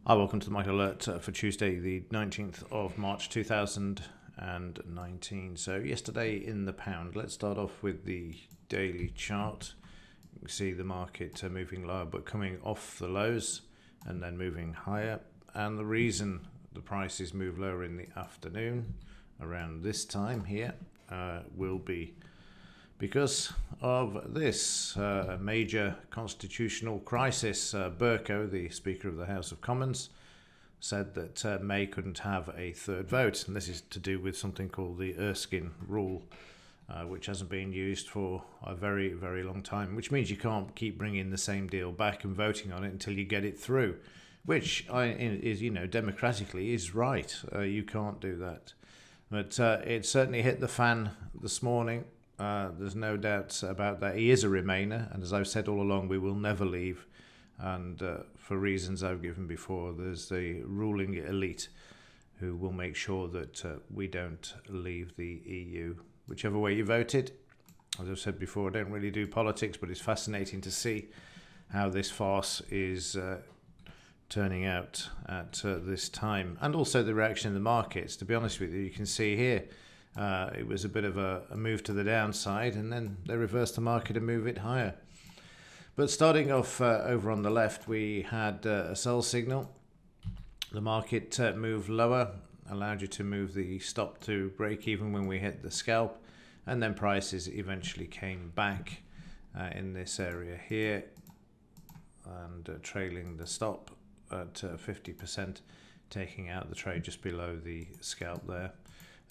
Hi, welcome to the Market Alert for Tuesday, the 19th of March 2019. So yesterday in the pound, let's start off with the daily chart. You can see the market moving lower but coming off the lows and then moving higher. And the reason the prices move lower in the afternoon around this time here will be because of this major constitutional crisis. Bercow, the Speaker of the House of Commons, said that May couldn't have a third vote, and this is to do with something called the Erskine Rule, which hasn't been used for a very, very long time, which means you can't keep bringing the same deal back and voting on it until you get it through, which is, democratically is right. You can't do that. But it certainly hit the fan this morning. There's no doubt about that. He is a Remainer, and as I've said all along, we will never leave. And for reasons I've given before, there's the ruling elite who will make sure that we don't leave the EU, whichever way you voted. As I've said before, I don't really do politics, but it's fascinating to see how this farce is turning out at this time, and also the reaction in the markets. To be honest with you, you can see here it was a bit of a move to the downside, and then they reversed the market and move it higher. But starting off over on the left, we had a sell signal. The market moved lower, allowed you to move the stop to break even when we hit the scalp, and then prices eventually came back in this area here and trailing the stop at 50%, taking out the trade just below the scalp there.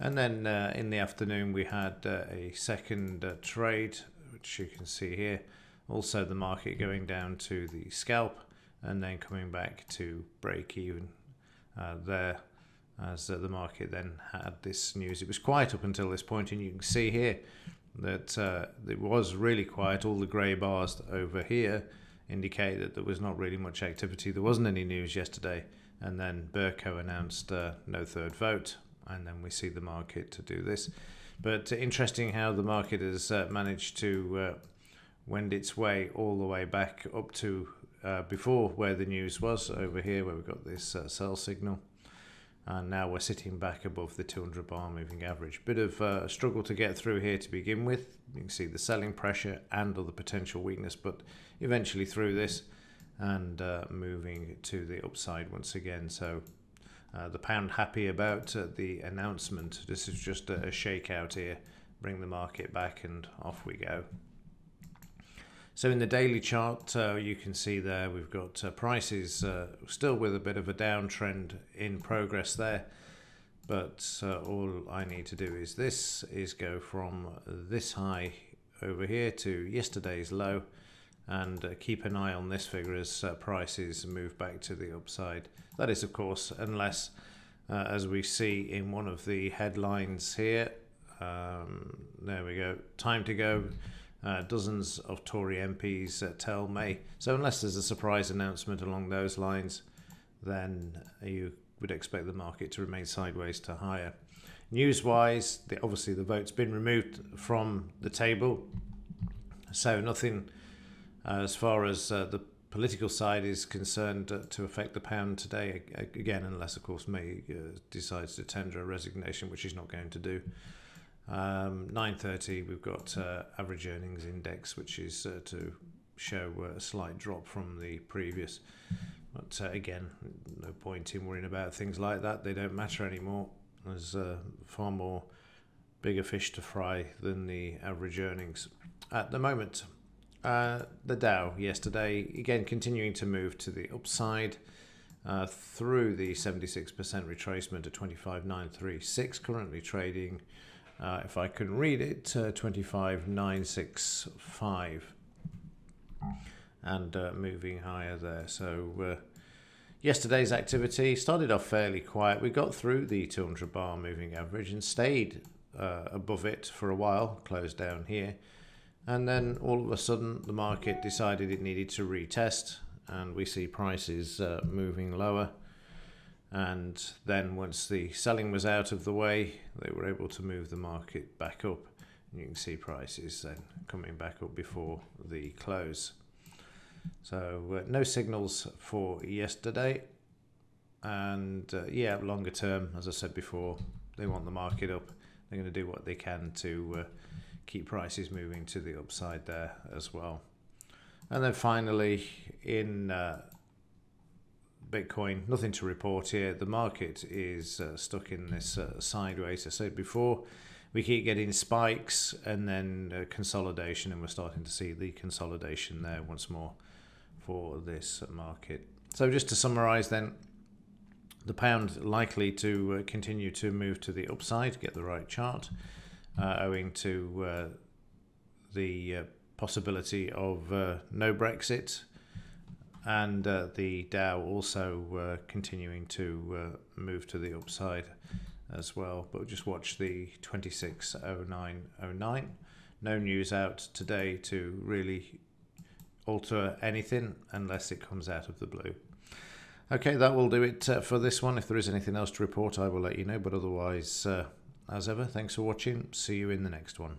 And then in the afternoon we had a second trade, which you can see here. Also the market going down to the scalp and then coming back to break even there, as the market then had this news. It was quiet up until this point, and you can see here that it was really quiet. All the grey bars over here indicate that there was not really much activity. There wasn't any news yesterday, and then Bercow announced no third vote, and then we see the market to do this. But interesting how the market has managed to wend its way all the way back up to before where the news was over here, where we've got this sell signal, and now we're sitting back above the 200 bar moving average. Bit of a struggle to get through here to begin with. You can see the selling pressure and other potential weakness, but eventually through this and moving to the upside once again. So the pound happy about the announcement. This is just a shakeout here, bring the market back, and off we go. So in the daily chart, you can see there we've got prices still with a bit of a downtrend in progress there. But all I need to do is go from this high over here to yesterday's low, and keep an eye on this figure as prices move back to the upside. That is, of course, unless, as we see in one of the headlines here, there we go, time to go. Dozens of Tory MPs tell May. So unless there's a surprise announcement along those lines, then you would expect the market to remain sideways to higher. News-wise, obviously the vote's been removed from the table, so nothing as far as the political side is concerned to affect the pound today, again, unless of course May decides to tender a resignation, which he's not going to do. 9:30 we've got average earnings index, which is to show a slight drop from the previous, but again, no point in worrying about things like that. They don't matter anymore. There's far more bigger fish to fry than the average earnings at the moment. The Dow yesterday again continuing to move to the upside through the 76% retracement at 25,936, currently trading, if I can read it, 25,965, and moving higher there. So yesterday's activity started off fairly quiet. We got through the 200 bar moving average and stayed above it for a while, closed down here, and then all of a sudden the market decided it needed to retest, and we see prices moving lower. And then once the selling was out of the way, they were able to move the market back up. And you can see prices then coming back up before the close. So no signals for yesterday. And yeah, longer term, as I said before, they want the market up. They're going to do what they can to keep prices moving to the upside there as well. And then finally, in Bitcoin, nothing to report here. The market is stuck in this sideways. I said before, we keep getting spikes and then consolidation, and we're starting to see the consolidation there once more for this market. So just to summarize then, the pound likely to continue to move to the upside, get the right chart, owing to the possibility of no Brexit, and the Dow also continuing to move to the upside as well. But just watch the 260909. No news out today to really alter anything unless it comes out of the blue. Okay, that will do it for this one. If there is anything else to report, I will let you know. But otherwise, as ever, thanks for watching. See you in the next one.